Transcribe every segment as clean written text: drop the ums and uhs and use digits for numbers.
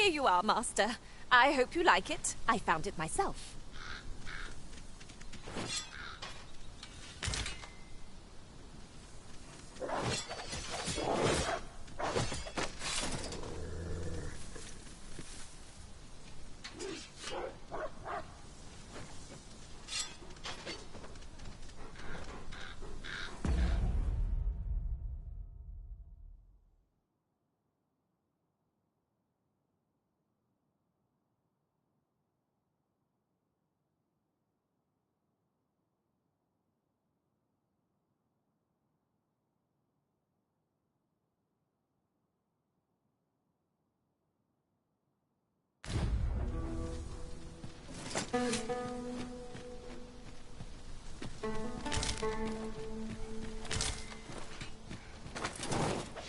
Here you are, Master. I hope you like it. I found it myself.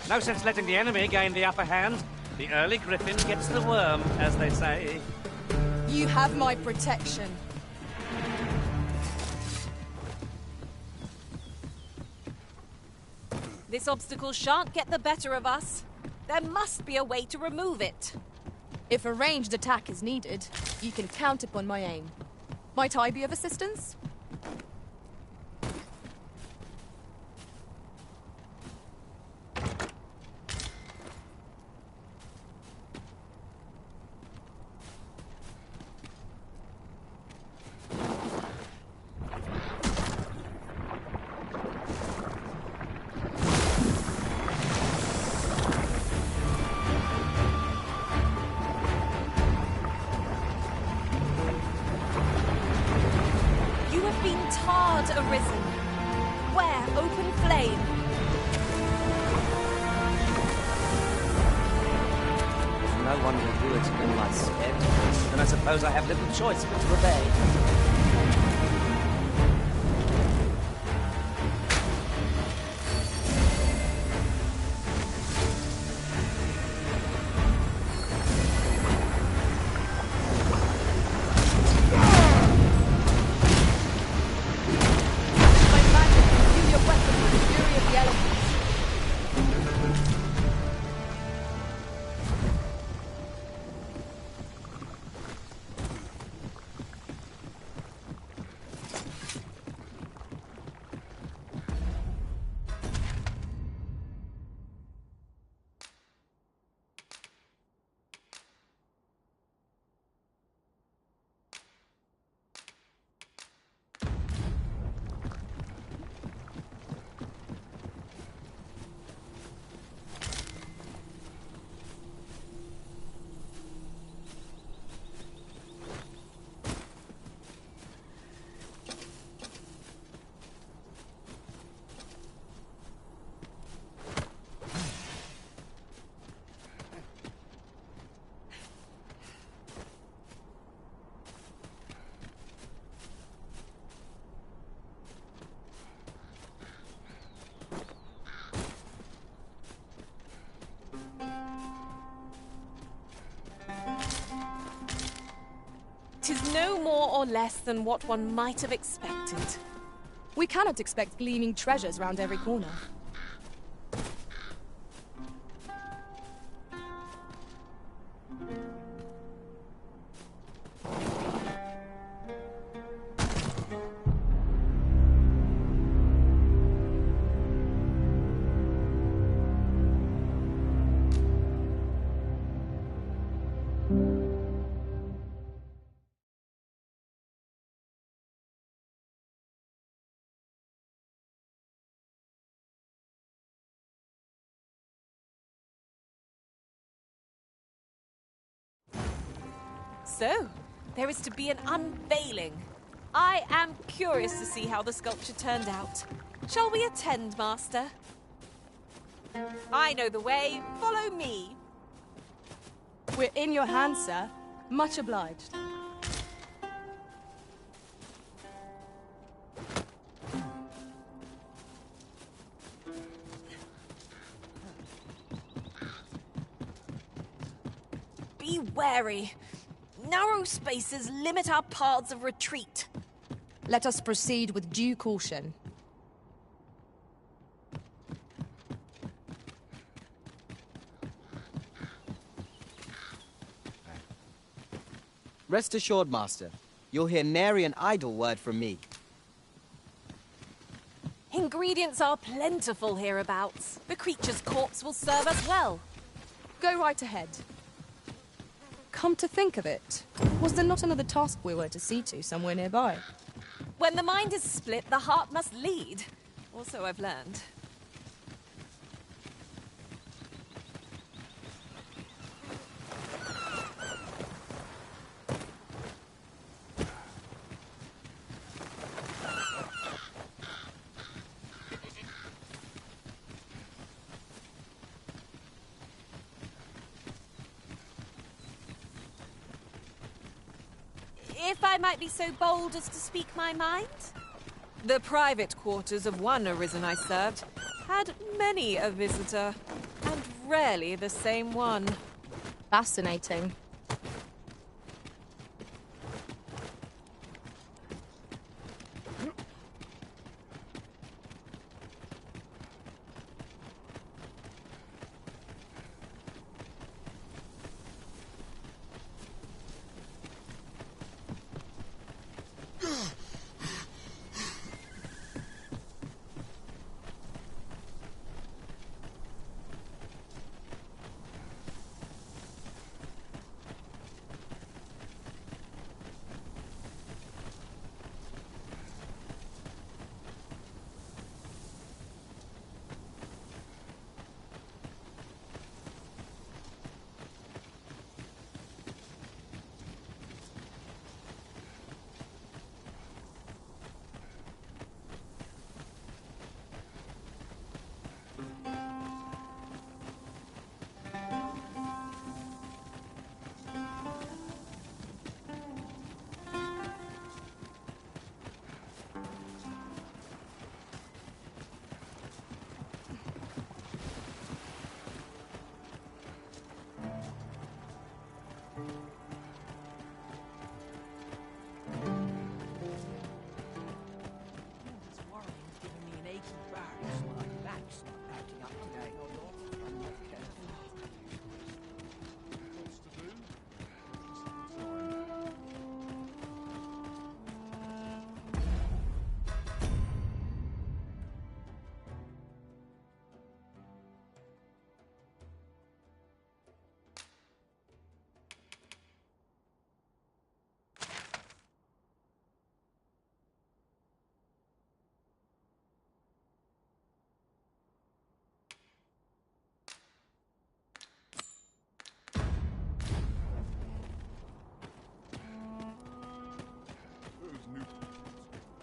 No sense letting the enemy gain the upper hand. The early griffin gets the worm, as they say. You have my protection. This obstacle shan't get the better of us. There must be a way to remove it. If a ranged attack is needed, you can count upon my aim. Might I be of assistance? Arisen. Where open flame. No one will do it in my stead. Then I suppose I have little choice but to obey. Tis no more or less than what one might have expected. We cannot expect gleaming treasures round every corner. So, there is to be an unveiling. I am curious to see how the sculpture turned out. Shall we attend, Master? I know the way. Follow me. We're in your hands, sir. Much obliged. Be wary. Narrow spaces limit our paths of retreat. Let us proceed with due caution. Rest assured, Master. You'll hear nary an idle word from me. Ingredients are plentiful hereabouts. The creature's corpse will serve us well. Go right ahead. Come to think of it, was there not another task we were to see to somewhere nearby? When the mind is split, the heart must lead. Also, I've learned. If I might be so bold as to speak my mind? The private quarters of one Arisen I served had many a visitor, and rarely the same one. Fascinating.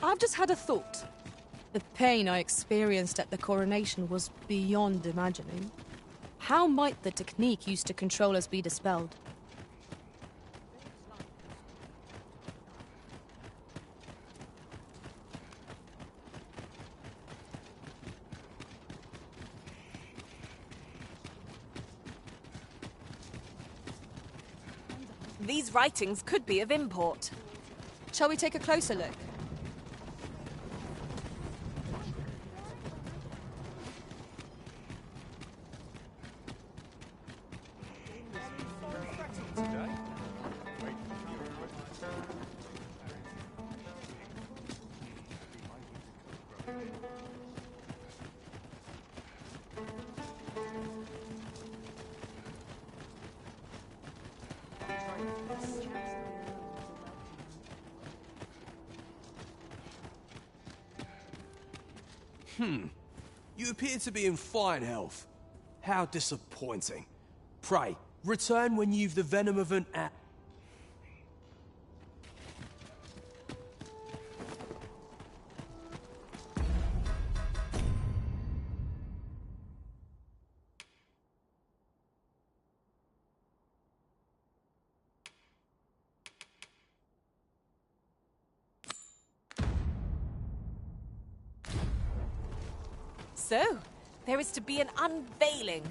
I've just had a thought. The pain I experienced at the coronation was beyond imagining. How might the technique used to control us be dispelled? These writings could be of import. Shall we take a closer look? You appear to be in fine health. How disappointing. Pray, return when you've the venom of an a- So, there is to be an unveiling.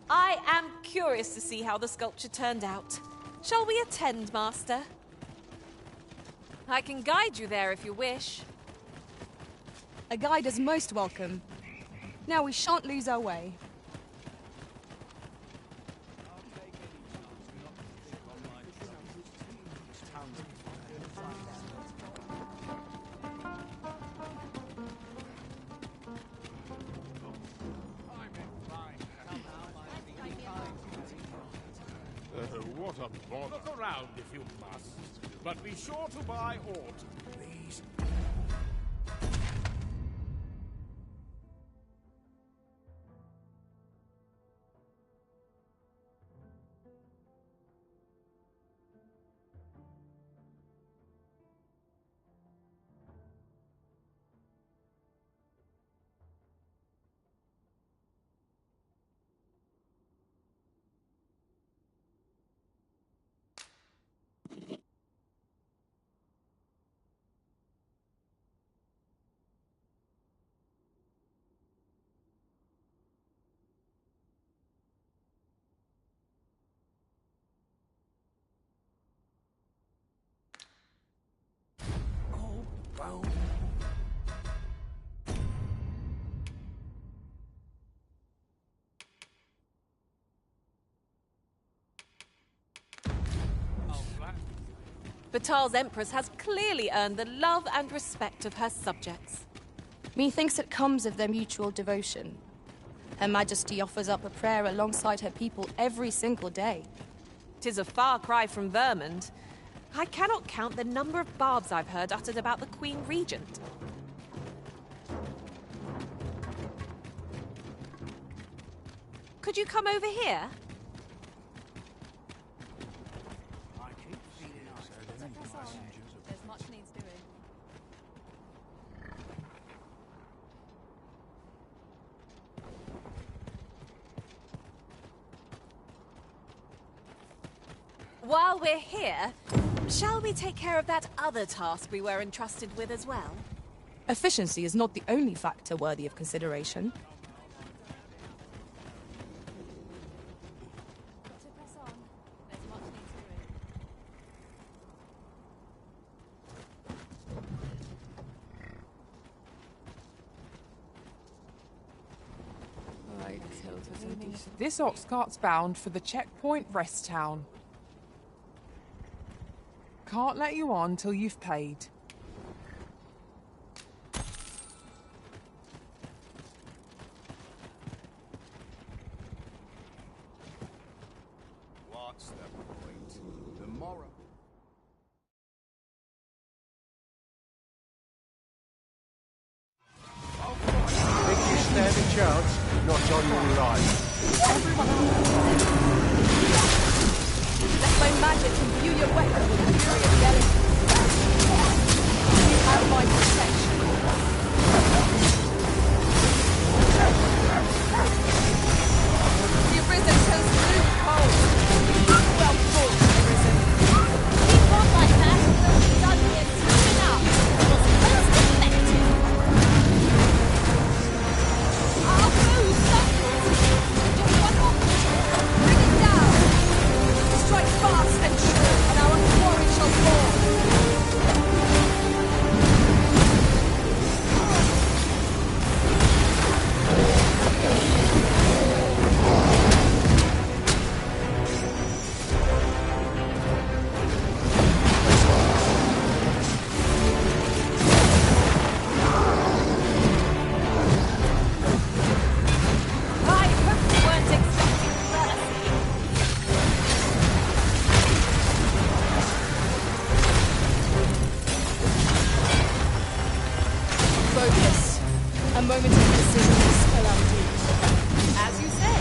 I am curious to see how the sculpture turned out. Shall we attend, Master? I can guide you there if you wish. A guide is most welcome. Now we shan't lose our way. What a bother. Look around if you must, but be sure to buy autumn, please. Well. Batal's Empress has clearly earned the love and respect of her subjects. Methinks it comes of their mutual devotion. Her Majesty offers up a prayer alongside her people every single day. 'Tis a far cry from Vermund. I cannot count the number of barbs I've heard uttered about the Queen Regent. Could you come over here? There's much needs doing. While we're here, shall we take care of that other task we were entrusted with as well? Efficiency is not the only factor worthy of consideration. This ox cart's bound for the checkpoint rest town. Can't let you on till you've paid. What's the point? The moral. Think you stand a chance? Not on your life. Let my magic imbue your weapon with the fury of the elements. You have my protection. The Arisen turns blue cold. Well fought, Arisen. Keep on like that, we'll be done here soon enough. Was most effective. Our foe suffers. Just one more. Bring it down. Strike fast and sure, and our quarry shall fall. I hope you weren't expecting mercy. Focus. A moment of precision will spell our doom. As you say.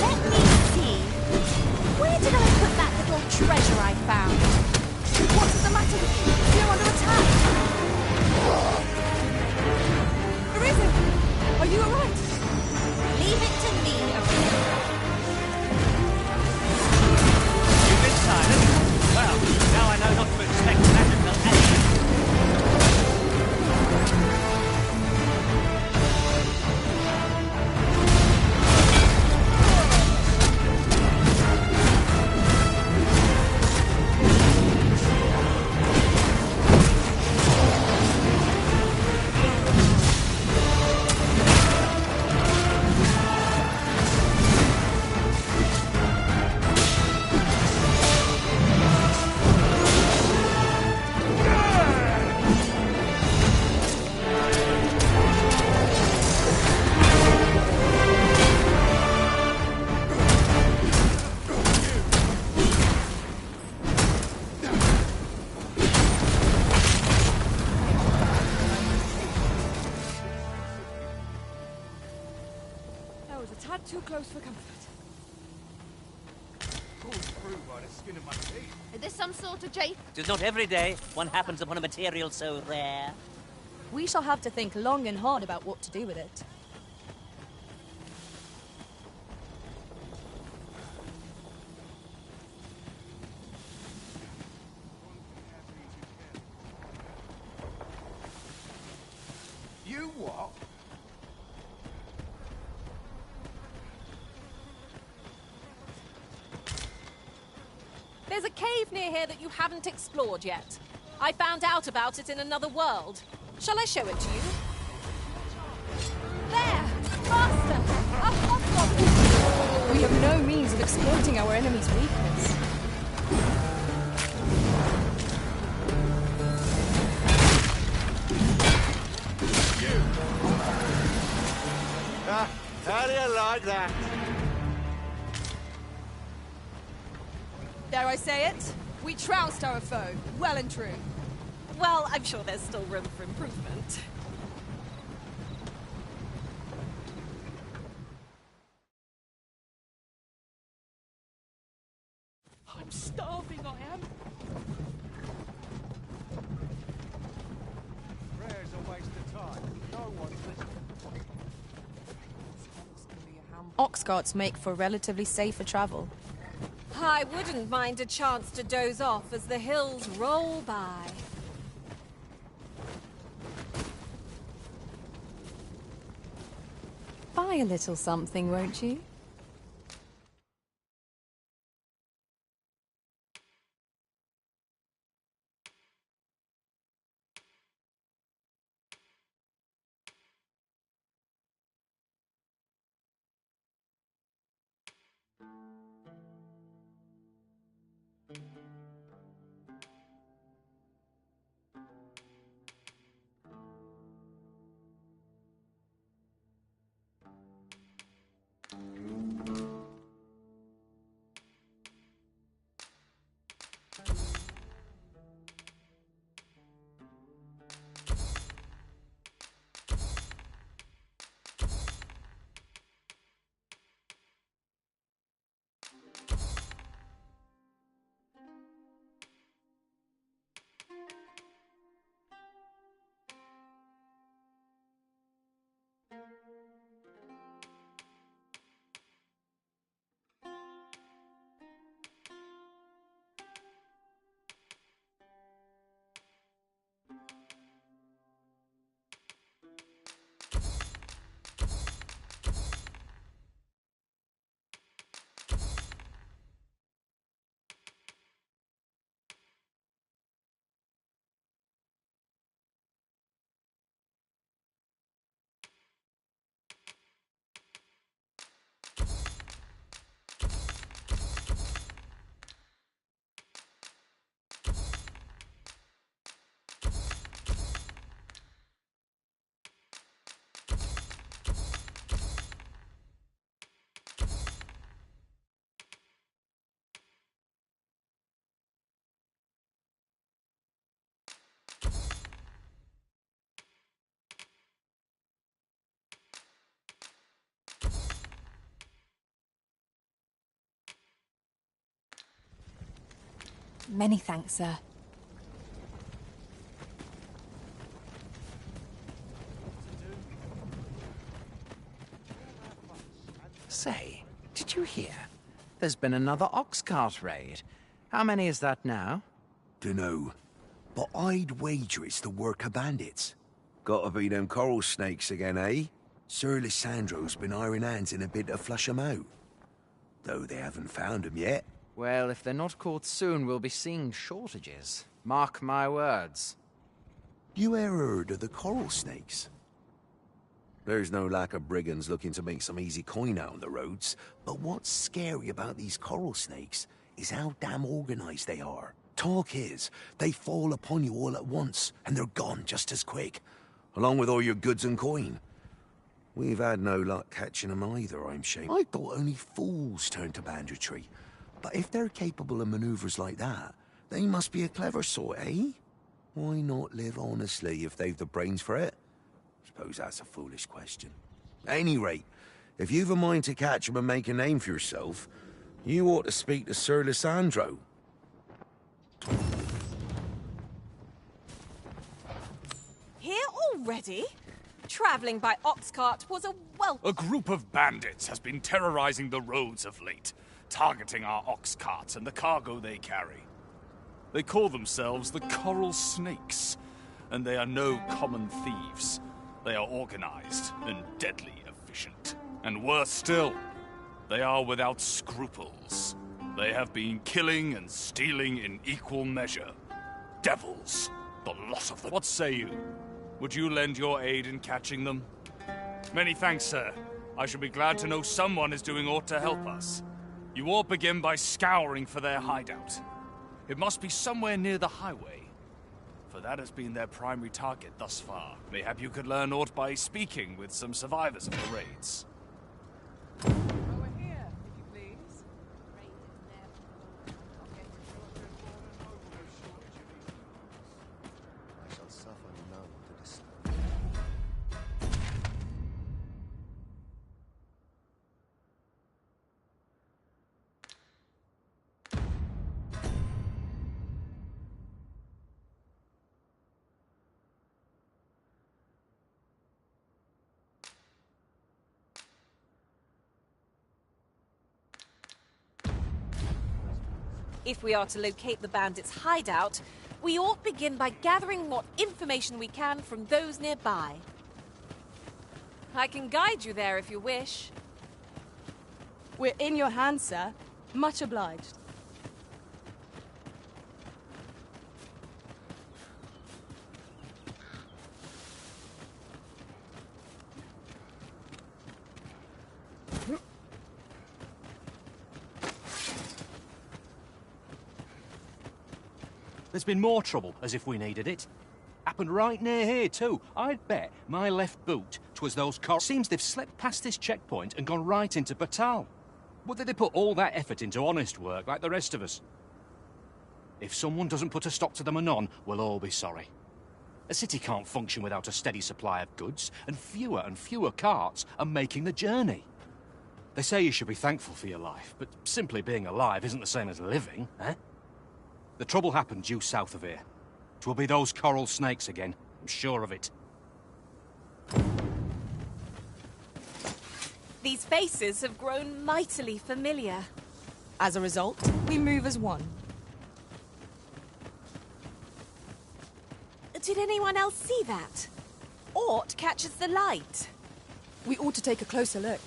Let me see. Where did I put that little treasure I found? What is the matter with you? You're under attack. Arisen, are you alright? Leave it to me, Arisen. You've been silent? Well, now I know not to expect an not too close for comfort. Pulled through by the skin of my teeth. Is this some sort of jape? It is not every day one happens upon a material so rare. We shall have to think long and hard about what to do with it. You what? There's a cave near here that you haven't explored yet. I found out about it in another world. Shall I show it to you? There! Master! A hobgoblin! We have no means of exploiting our enemy's weakness. How do you like that? Dare I say it? We trounced our foe, well and true. Well, I'm sure there's still room for improvement. I'm starving, I am. Prayer's a waste of time. No one's listening. Ox carts make for relatively safer travel. I wouldn't mind a chance to doze off as the hills roll by. Buy a little something, won't you? Many thanks, sir. Say, did you hear? There's been another ox cart raid. How many is that now? Dunno, but I'd wager it's the work of bandits. Gotta be them coral snakes again, eh? Sir Lissandro's been iron hands in a bid to flush 'em out. Though they haven't found 'em yet. Well, if they're not caught soon, we'll be seeing shortages. Mark my words. You ever heard of the coral snakes? There's no lack of brigands looking to make some easy coin out on the roads, but what's scary about these coral snakes is how damn organized they are. Talk is, they fall upon you all at once, and they're gone just as quick, along with all your goods and coin. We've had no luck catching them either, I'm ashamed. I thought only fools turned to banditry. But if they're capable of maneuvers like that, they must be a clever sort, eh? Why not live honestly if they've the brains for it? Suppose that's a foolish question. At any rate, if you've a mind to catch him and make a name for yourself, you ought to speak to Sir Lysandro. Here already? Travelling by ox cart was a welcome. A group of bandits has been terrorizing the roads of late, targeting our ox carts and the cargo they carry. They call themselves the Coral Snakes, and they are no common thieves. They are organized and deadly efficient. And worse still, they are without scruples. They have been killing and stealing in equal measure. Devils, the lot of them. What say you? Would you lend your aid in catching them? Many thanks, sir. I shall be glad to know someone is doing aught to help us. You ought begin by scouring for their hideout. It must be somewhere near the highway, for that has been their primary target thus far. Mayhap you could learn aught by speaking with some survivors of the raids. Over here, if you please. I shall suffer none to disturb. If we are to locate the bandits' hideout, we ought begin by gathering what information we can from those nearby. I can guide you there if you wish. We're in your hands, sir. Much obliged. There's been more trouble, as if we needed it. Happened right near here, too. I'd bet my left boot 'twas those cars. Seems they've slipped past this checkpoint and gone right into Batal. Would they put all that effort into honest work like the rest of us? If someone doesn't put a stop to them anon, we'll all be sorry. A city can't function without a steady supply of goods, and fewer carts are making the journey. They say you should be thankful for your life, but simply being alive isn't the same as living, eh? The trouble happened due south of here. 'Twill be those coral snakes again, I'm sure of it. These faces have grown mightily familiar. As a result, we move as one. Did anyone else see that? Aught catches the light. We ought to take a closer look.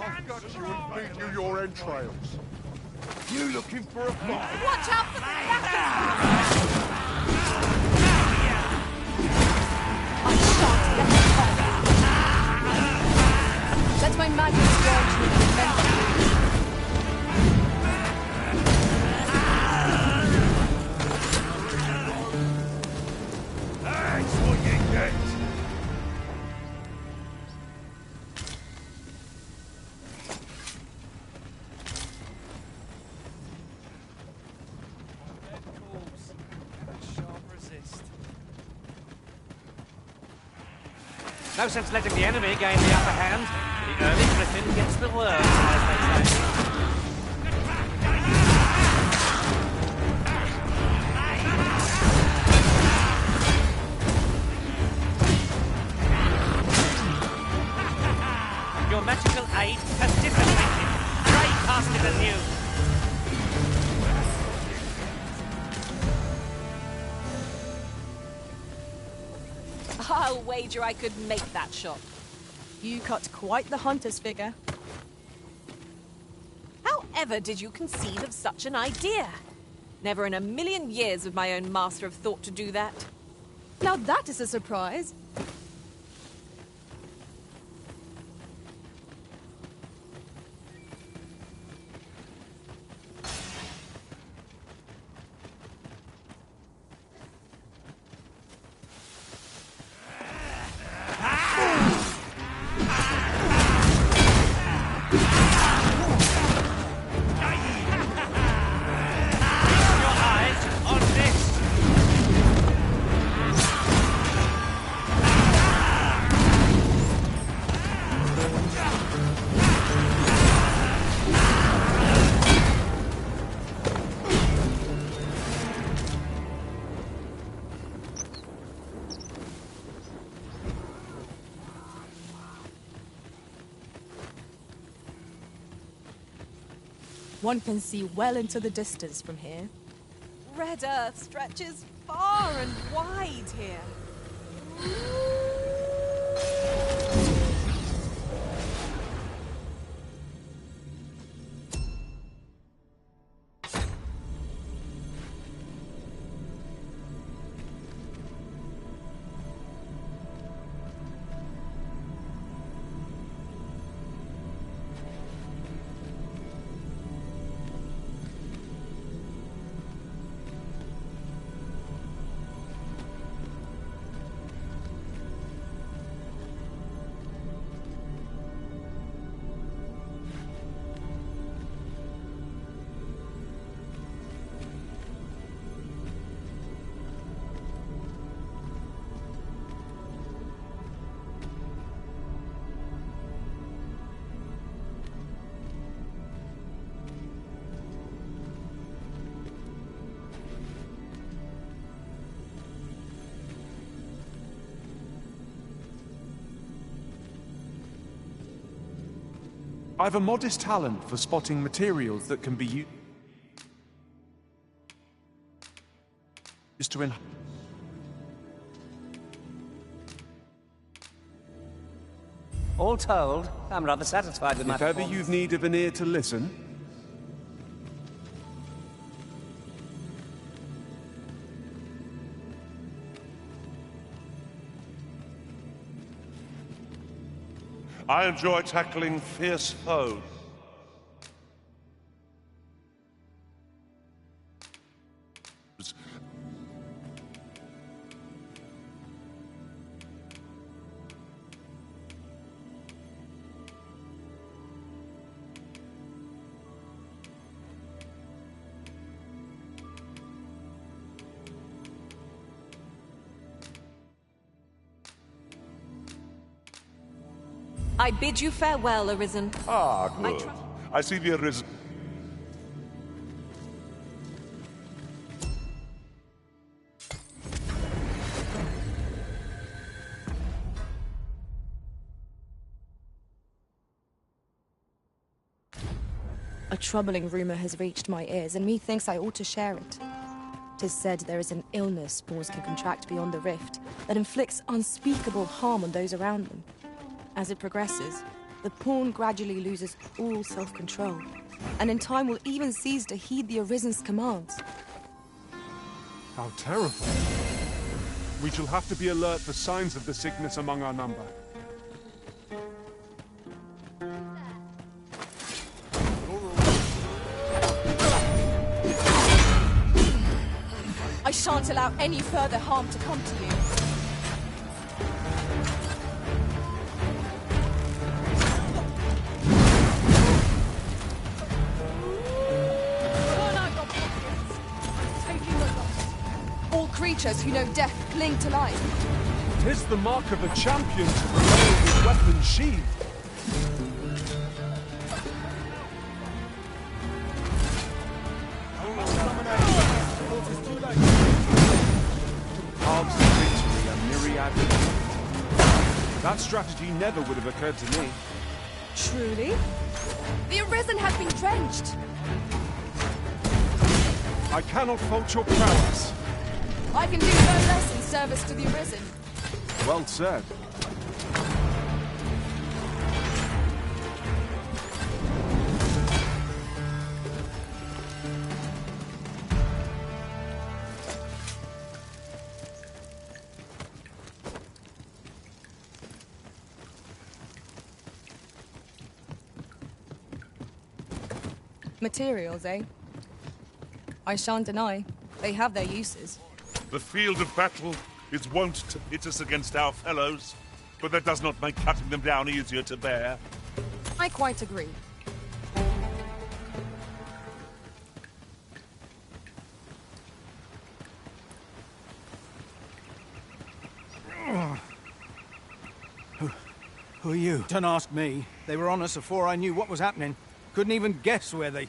I've got you and feed you your entrails. You looking for a fight? Watch out for the knackers! Let my magic grant you the That's what you get. No sense letting the enemy gain the upper hand. The early griffin gets the worm, as they say. Your magical aid has dissipated. Pray cast it anew. I'll wager I could make that shot. You cut quite the hunter's figure. However did you conceive of such an idea? Never in a million years would my own master have thought to do that. Now that is a surprise. One can see well into the distance from here. Red Earth stretches far and wide here. I've a modest talent for spotting materials that can be used to All told, I'm rather satisfied with my If ever performance. you've need of an ear to listen, I enjoy tackling fierce foes. I bid you farewell, Arisen. Ah, good. I see the Arisen. A troubling rumor has reached my ears, and methinks I ought to share it. 'Tis said there is an illness spawns can contract beyond the rift that inflicts unspeakable harm on those around them. As it progresses, the pawn gradually loses all self-control, and in time will even cease to heed the Arisen's commands. how terrible. We shall have to be alert for signs of the sickness among our number. I shan't allow any further harm to come to you. All creatures who know death cling to life. 'Tis the mark of a champion to prevail with weapons sheathed. Paths to victory are myriad. That strategy never would have occurred to me. Truly? The Arisen has been drenched! I cannot fault your prowess. I can do no less in service to the Arisen. Well said. Materials, eh? I shan't deny. They have their uses. The field of battle is wont to pit us against our fellows, but that does not make cutting them down easier to bear. I quite agree. Who are you? Don't ask me. They were on us before I knew what was happening. Couldn't even guess where they...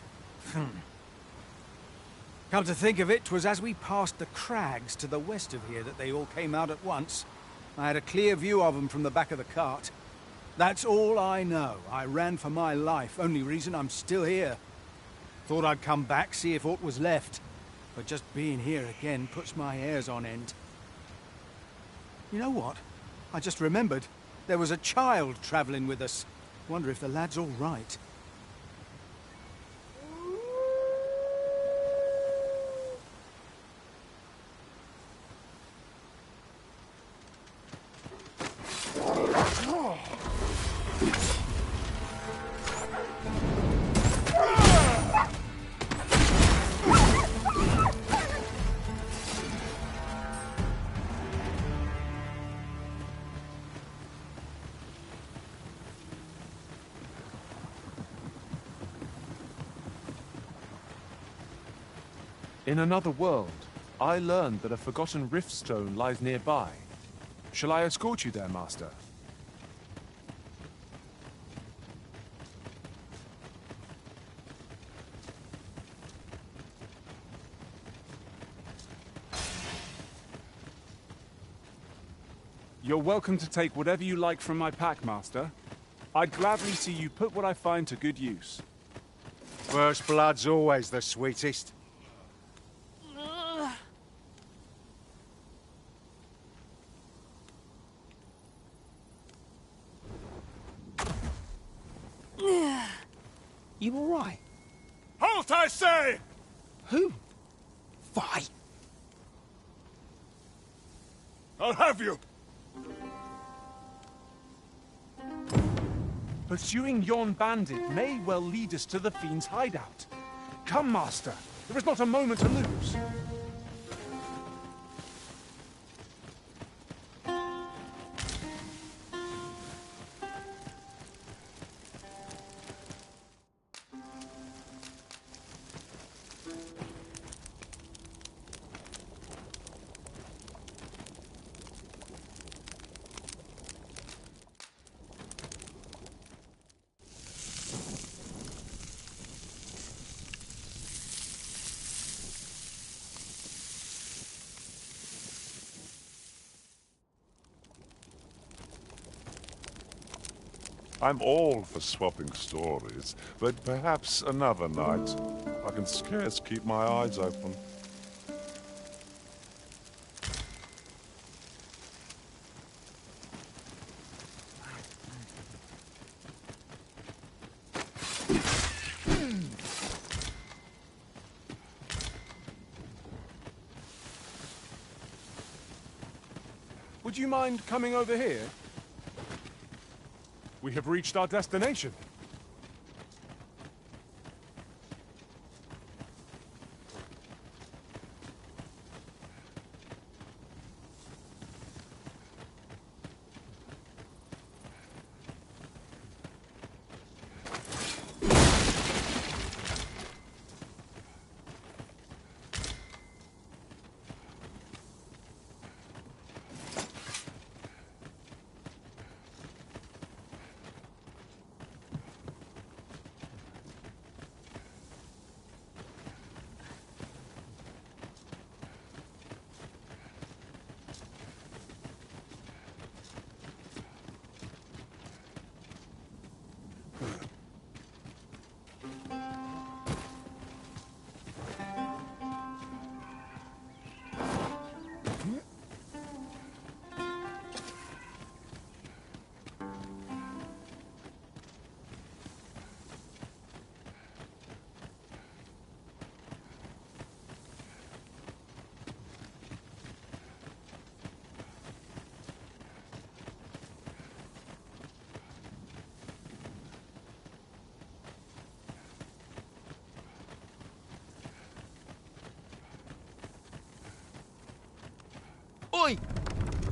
Come to think of it, 'twas as we passed the crags to the west of here that they all came out at once. I had a clear view of them from the back of the cart. That's all I know. I ran for my life. Only reason I'm still here. Thought I'd come back, see if aught was left. But just being here again puts my hairs on end. You know what? I just remembered. There was a child travelling with us. Wonder if the lad's all right. In another world, I learned that a forgotten rift stone lies nearby. Shall I escort you there, Master? You're welcome to take whatever you like from my pack, Master. I'd gladly see you put what I find to good use. First blood's always the sweetest. You all right? Halt, I say! Who? Fight! I'll have you! Pursuing yon bandit may well lead us to the fiend's hideout. Come, Master. There is not a moment to lose. I'm all for swapping stories, but perhaps another night. I can scarce keep my eyes open. Would you mind coming over here? We have reached our destination.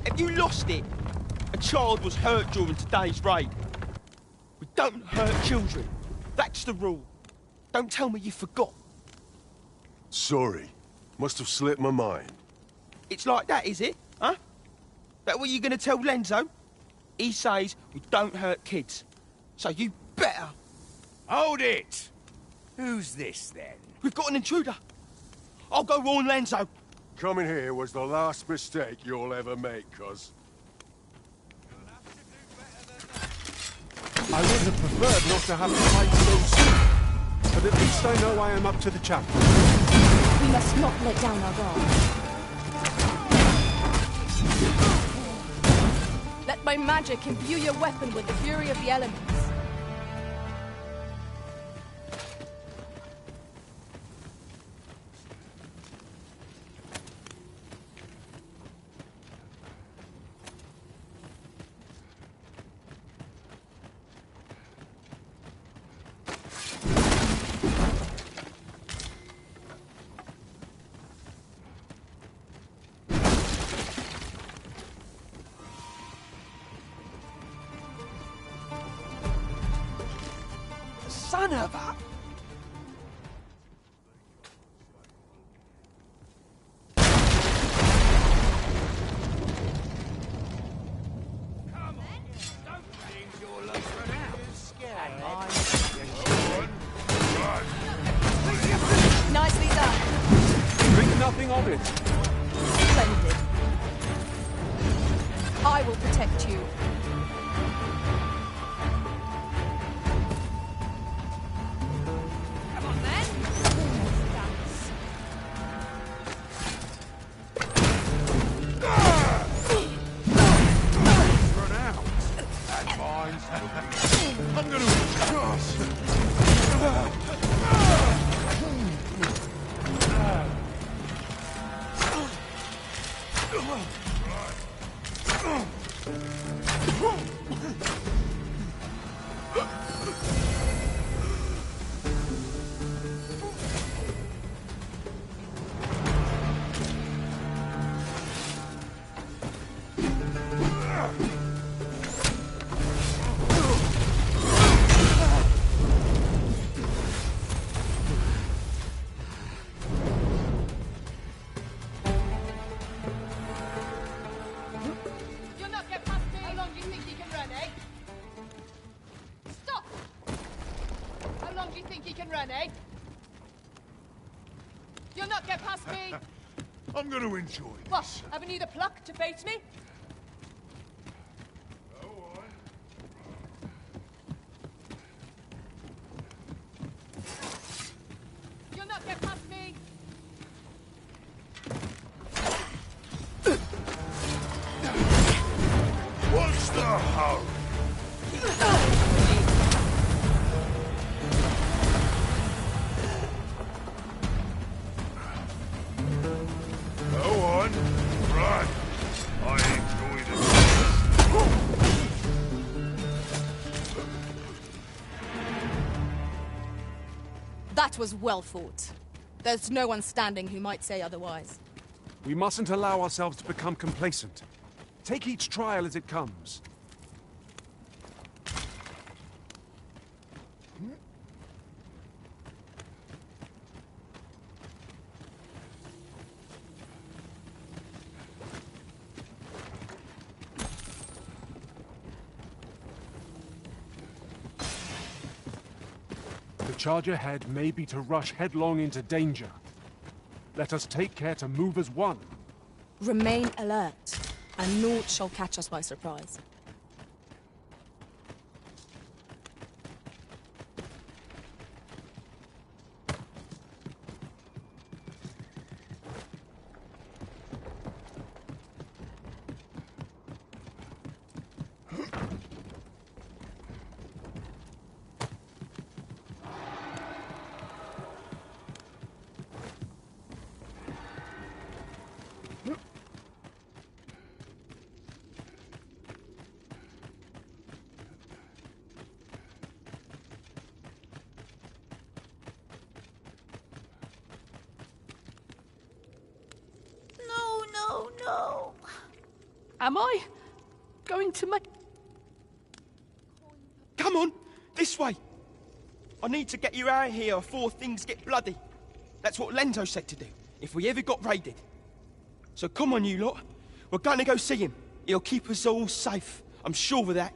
Have you lost it? A child was hurt during today's raid. We don't hurt children. That's the rule. Don't tell me you forgot. Sorry. Must have slipped my mind. It's like that, is it? Huh? That what you're gonna tell Lenzo? He says we don't hurt kids. So you better... Hold it! Who's this, then? We've got an intruder. I'll go warn Lenzo. Coming here was the last mistake you'll ever make, cuz. I would have preferred not to have to fight so soon, but at least I know I am up to the challenge. We must not let down our guard. Let my magic imbue your weapon with the fury of the elements. Son of a... Nicely done. Think nothing of it. Splendid. I will protect you. I'm gonna cross. You'll not get past me! I'm gonna enjoy this. What? Haven't you the pluck to face me? You'll not get past me! What's the hurry? Go on, run. I enjoy this. That was well fought. There's no one standing who might say otherwise. We mustn't allow ourselves to become complacent. Take each trial as it comes. The charge ahead may be to rush headlong into danger. Let us take care to move as one. Remain alert, and naught shall catch us by surprise. Am I going to make... Come on, this way. I need to get you out of here before things get bloody. That's what Lenzo said to do, if we ever got raided. So come on, you lot. We're going to go see him. He'll keep us all safe. I'm sure of that.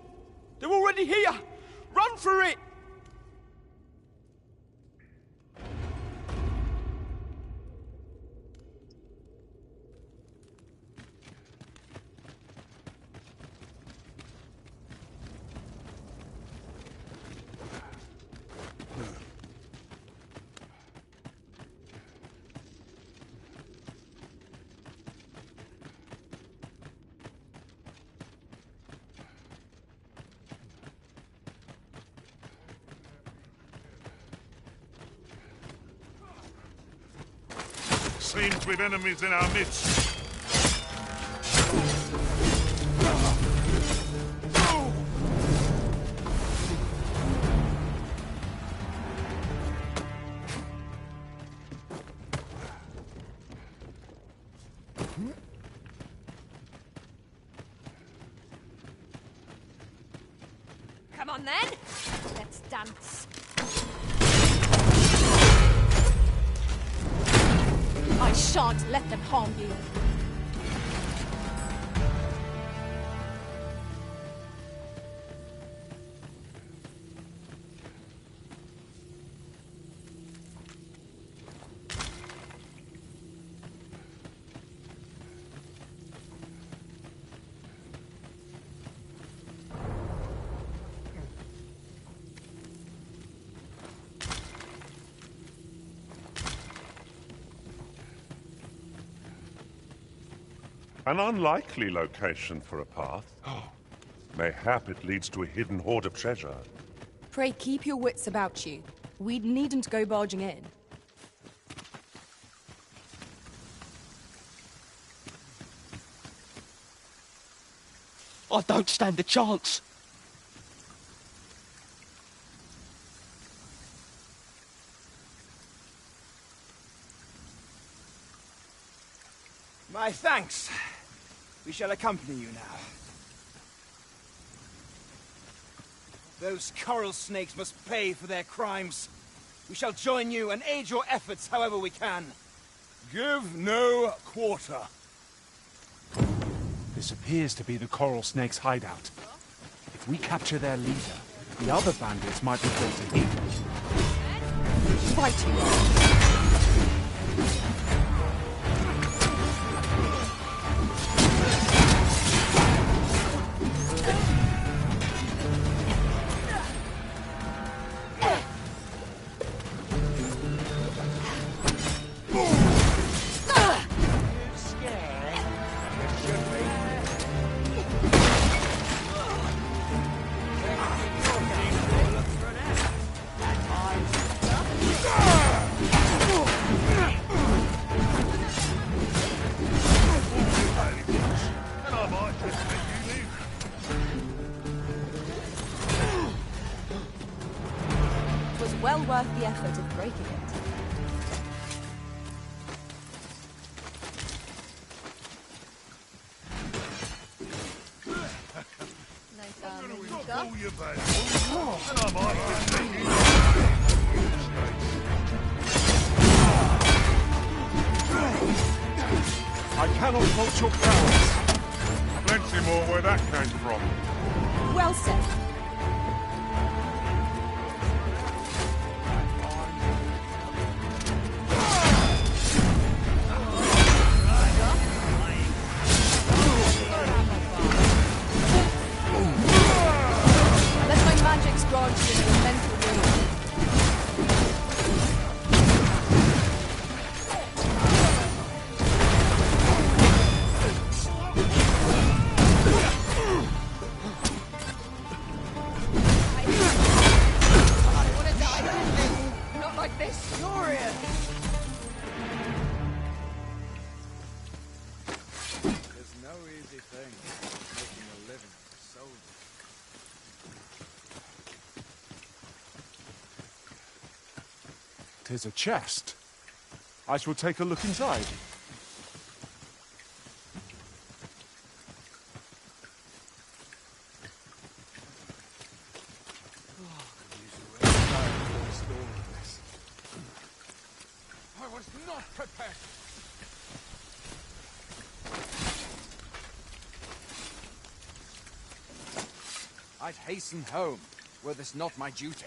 They're already here. Run for it! Seems we've enemies in our midst. Come on then, let's dance. I shan't let them harm you. An unlikely location for a path. Mayhap it leads to a hidden hoard of treasure. Pray keep your wits about you. We needn't go barging in. I don't stand a chance. My thanks. We shall accompany you now. Those coral snakes must pay for their crimes. We shall join you and aid your efforts however we can. Give no quarter. This appears to be the coral snake's hideout. If we capture their leader, the other bandits might be brought to heel. Fight you. Well worth the effort of breaking it. I cannot fault your prowess. Plenty more where that came from. Well said. Tis a chest. I shall take a look inside. Prepare. I'd hasten home, were this not my duty.